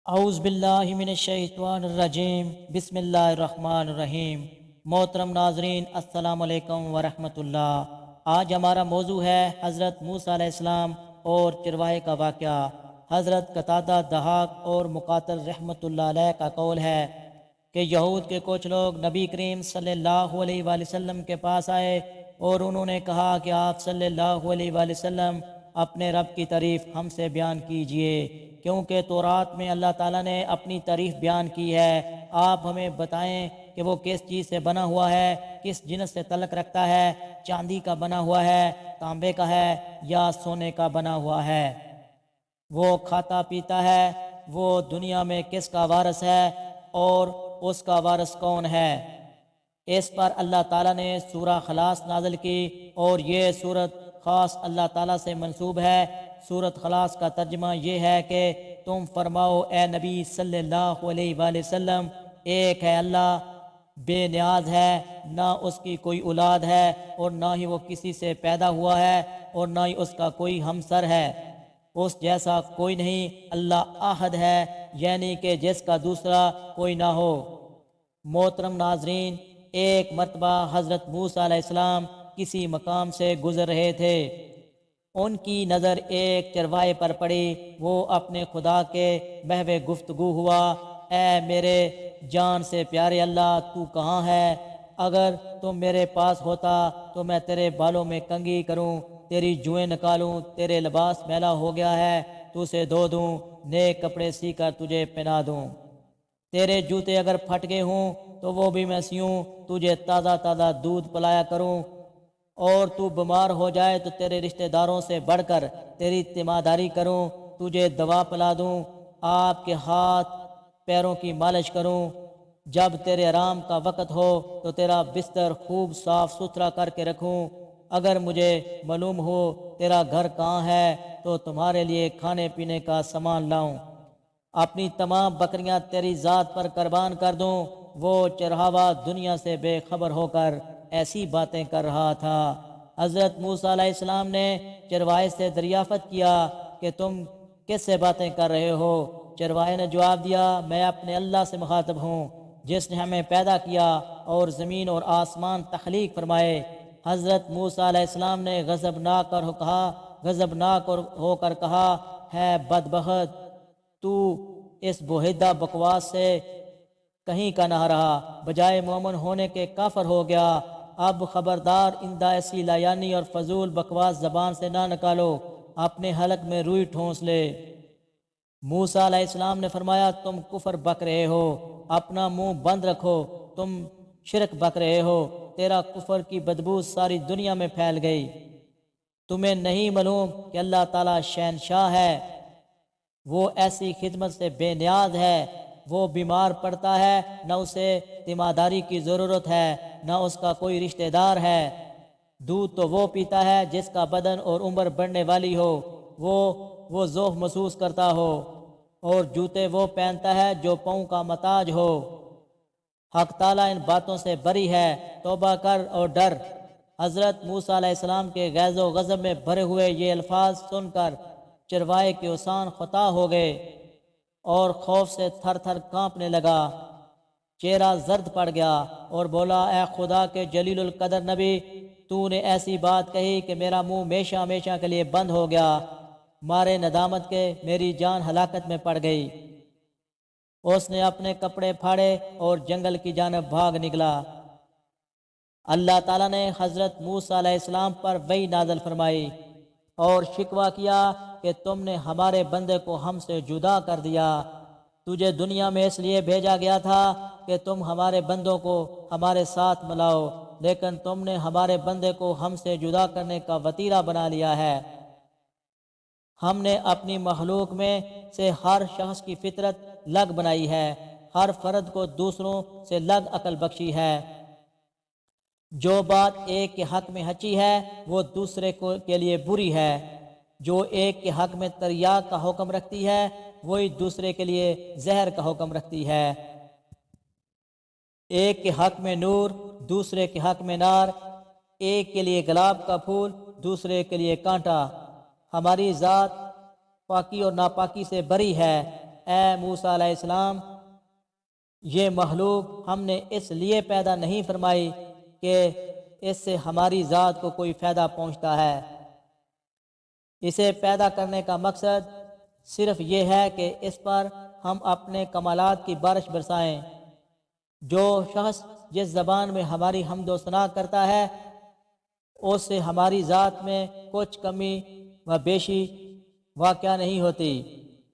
اعوذ باللہ من الشیطان الرجیم، بسم اللہ الرحمن الرحیم۔ محترم ناظرین، السلام علیکم ورحمۃ اللہ۔ آج ہمارا موضوع ہے حضرت موسیٰ علیہ السلام اور چرواہے کا واقعہ۔ حضرت قتادہ، ضحاک اور مقاتل رحمۃ اللہ علیہ کا قول ہے کہ یہود کے کچھ لوگ نبی کریم صلی اللہ علیہ وآلہ وسلم کے پاس آئے اور انہوں نے کہا کہ آپ صلی اللہ علیہ وآلہ وسلم اپنے رب کی تعریف ہم سے بیان کیجئے، کیونکہ تورات میں اللہ تعالیٰ نے اپنی تعریف بیان کی ہے۔ آپ ہمیں بتائیں کہ وہ کس چیز سے بنا ہوا ہے، کس جنس سے تعلق رکھتا ہے، چاندی کا بنا ہوا ہے، تانبے کا ہے یا سونے کا بنا ہوا ہے؟ وہ کھاتا پیتا ہے، وہ دنیا میں کس کا وارث ہے اور اس کا وارث کون ہے؟ اس پر اللہ تعالیٰ نے سورہ خلاص نازل کی اور یہ سورت خاص اللہ تعالیٰ سے منسوب ہے۔ سورت خلاص کا ترجمہ یہ ہے کہ تم فرماؤ اے نبی صلی اللہ علیہ وآلہ وسلم، ایک ہے اللہ، بے نیاز ہے، نہ اس کی کوئی اولاد ہے اور نہ ہی وہ کسی سے پیدا ہوا ہے اور نہ ہی اس کا کوئی ہمسر ہے، اس جیسا کوئی نہیں، اللہ احد ہے، یعنی کہ جس کا دوسرا کوئی نہ ہو۔ محترم ناظرین، ایک مرتبہ حضرت موسیٰ علیہ السلام کسی مقام سے گزر رہے تھے۔ ان کی نظر ایک چرواہے پر پڑی۔ وہ اپنے خدا کے محو گفتگو ہوا، اے میرے جان سے پیارے اللہ، تو کہاں ہے؟ اگر تم میرے پاس ہوتا تو میں تیرے بالوں میں کنگھی کروں، تیری جوئیں نکالوں، تیرے لباس میلا ہو گیا ہے تو اسے دھو دوں، نئے کپڑے سی کر تجھے پہنا دوں، تیرے جوتے اگر پھٹ گئے ہوں تو وہ بھی میں سیوں، تجھے تازہ تازہ دودھ پلایا کروں، اور تو بیمار ہو جائے تو تیرے رشتہ داروں سے بڑھ کر تیری تیمارداری کروں، تجھے دوا پلا دوں، آپ کے ہاتھ پیروں کی مالش کروں، جب تیرے آرام کا وقت ہو تو تیرا بستر خوب صاف ستھرا کر کے رکھوں، اگر مجھے معلوم ہو تیرا گھر کہاں ہے تو تمہارے لیے کھانے پینے کا سامان لاؤں، اپنی تمام بکریاں تیری ذات پر قربان کر دوں۔ وہ چرواہا دنیا سے بے خبر ہو کر ایسی باتیں کر رہا تھا۔ حضرت موسیٰ علیہ السلام نے چرواہے سے دریافت کیا کہ تم کس سے باتیں کر رہے ہو؟ چرواہے نے جواب دیا، میں اپنے اللہ سے مخاطب ہوں جس نے ہمیں پیدا کیا اور زمین اور آسمان تخلیق فرمائے۔ حضرت موسیٰ علیہ السلام نے غضبناک ہو کر کہا، ہے بدبخت، تو اس بہیدہ بکواس سے کہیں کا نہ رہا، بجائے مومن ہونے کے کافر ہو گیا۔ اب خبردار، آئندہ ایسی لایانی اور فضول بکواس زبان سے نہ نکالو، اپنے حلق میں روئی ٹھونس لے۔ موسیٰ علیہ السلام نے فرمایا، تم کفر بک رہے ہو، اپنا منہ بند رکھو، تم شرک بک رہے ہو، تیرا کفر کی بدبو ساری دنیا میں پھیل گئی۔ تمہیں نہیں معلوم کہ اللہ تعالیٰ شہنشاہ ہے، وہ ایسی خدمت سے بے نیاز ہے، وہ بیمار پڑتا ہے، نہ اسے تیمارداری کی ضرورت ہے، نہ اس کا کوئی رشتہ دار ہے، دودھ تو وہ پیتا ہے جس کا بدن اور عمر بڑھنے والی ہو، وہ ذوق محسوس کرتا ہو، اور جوتے وہ پہنتا ہے جو پاؤں کا محتاج ہو۔ حق تعالیٰ ان باتوں سے بری ہے، توبہ کر اور ڈر۔ حضرت موسیٰ علیہ السلام کے غیظ و غضب میں بھرے ہوئے یہ الفاظ سن کر چرواہے کے اوسان خطا ہو گئے اور خوف سے تھر تھر کانپنے لگا، چہرہ زرد پڑ گیا اور بولا، اے خدا کے جلیل القدر نبی، تو نے ایسی بات کہی کہ میرا منہ ہمیشہ ہمیشہ کے لیے بند ہو گیا، مارے ندامت کے میری جان ہلاکت میں پڑ گئی۔ اس نے اپنے کپڑے پھاڑے اور جنگل کی جانب بھاگ نکلا۔ اللہ تعالیٰ نے حضرت موسیٰ علیہ السلام پر وحی نازل فرمائی اور شکوہ کیا کہ تم نے ہمارے بندے کو ہم سے جدا کر دیا، تجھے دنیا میں اس لیے بھیجا گیا تھا کہ تم ہمارے بندوں کو ہمارے ساتھ ملاؤ، لیکن تم نے ہمارے بندے کو ہم سے جدا کرنے کا وتیرہ بنا لیا ہے۔ ہم نے اپنی مخلوق میں سے ہر شخص کی فطرت الگ بنائی ہے، ہر فرد کو دوسروں سے الگ عقل بخشی ہے، جو بات ایک کے حق میں اچھی ہے وہ دوسرے کے لیے بری ہے، جو ایک کے حق میں تریاق کا حکم رکھتی ہے وہی دوسرے کے لیے زہر کا حکم رکھتی ہے، ایک کے حق میں نور، دوسرے کے حق میں نار، ایک کے لیے گلاب کا پھول، دوسرے کے لیے کانٹا۔ ہماری ذات پاکی اور ناپاکی سے بری ہے، اے موسیٰ علیہ السلام، یہ مخلوق ہم نے اس لیے پیدا نہیں فرمائی کہ اس سے ہماری ذات کو کوئی فائدہ پہنچتا ہے۔ اسے پیدا کرنے کا مقصد صرف یہ ہے کہ اس پر ہم اپنے کمالات کی بارش برسائیں۔ جو شخص جس زبان میں ہماری حمد و ثنا کرتا ہے، اس سے ہماری ذات میں کچھ کمی و بیشی واقع نہیں ہوتی،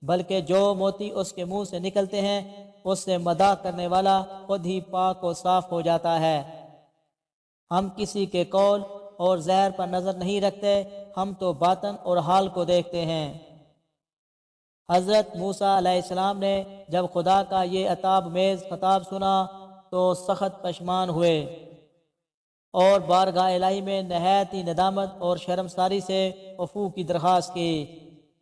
بلکہ جو موتی اس کے منہ سے نکلتے ہیں اس سے مداح کرنے والا خود ہی پاک و صاف ہو جاتا ہے۔ ہم کسی کے قول اور ظاہر پر نظر نہیں رکھتے، ہم تو باطن اور حال کو دیکھتے ہیں۔ حضرت موسیٰ علیہ السلام نے جب خدا کا یہ عتاب میز خطاب سنا تو سخت پشیمان ہوئے اور بارگاہ الہی میں نہایت ہی ندامت اور شرمساری سے عفو کی درخواست کی۔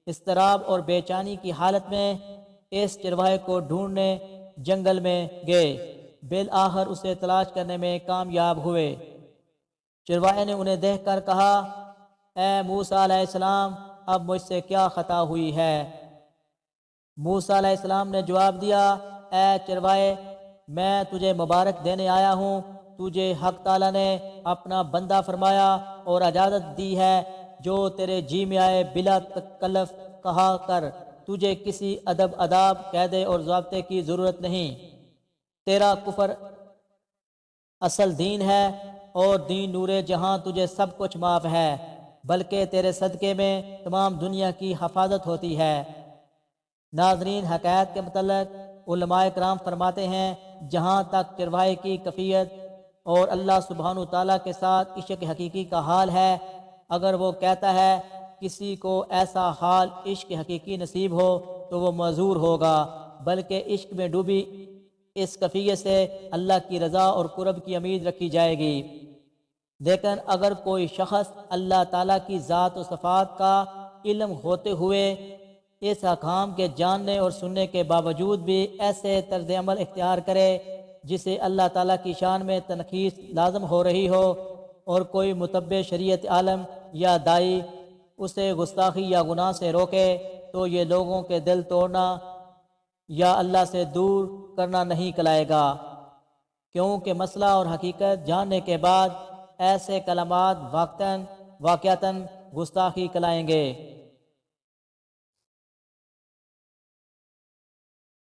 اضطراب اور بے چینی کی حالت میں اس چرواہے کو ڈھونڈنے جنگل میں گئے، بالآخر اسے تلاش کرنے میں کامیاب ہوئے۔ چرواہے نے انہیں دیکھ کر کہا، اے موسیٰ علیہ السلام، اب مجھ سے کیا خطا ہوئی ہے؟ موسیٰ علیہ السلام نے جواب دیا، اے چرواہے، میں تجھے مبارک دینے آیا ہوں، تجھے حق تعالیٰ نے اپنا بندہ فرمایا اور اجازت دی ہے، جو تیرے جی میں آئے بلا تکلف کہا کر، تجھے کسی ادب آداب قاعدے اور ضابطے کی ضرورت نہیں۔ تیرا کفر اصل دین ہے اور دین نور جہاں، تجھے سب کچھ معاف ہے، بلکہ تیرے صدقے میں تمام دنیا کی حفاظت ہوتی ہے۔ ناظرین، حقائق کے متعلق علماء کرام فرماتے ہیں، جہاں تک چرواہے کی کیفیت اور اللہ سبحانہ تعالیٰ کے ساتھ عشق حقیقی کا حال ہے، اگر وہ کہتا ہے کسی کو ایسا حال عشق حقیقی نصیب ہو تو وہ معذور ہوگا، بلکہ عشق میں ڈوبی اس کیفیت سے اللہ کی رضا اور قرب کی امید رکھی جائے گی۔ لیکن اگر کوئی شخص اللہ تعالیٰ کی ذات و صفات کا علم ہوتے ہوئے اس احکام کے جاننے اور سننے کے باوجود بھی ایسے طرز عمل اختیار کرے جسے اللہ تعالیٰ کی شان میں تنقیص لازم ہو رہی ہو، اور کوئی متبع شریعت عالم یا دائی اسے گستاخی یا گناہ سے روکے، تو یہ لوگوں کے دل توڑنا یا اللہ سے دور کرنا نہیں کہلائے گا، کیونکہ مسئلہ اور حقیقت جاننے کے بعد ایسے کلمات واقعتاً گستاخی کہلائیں گے۔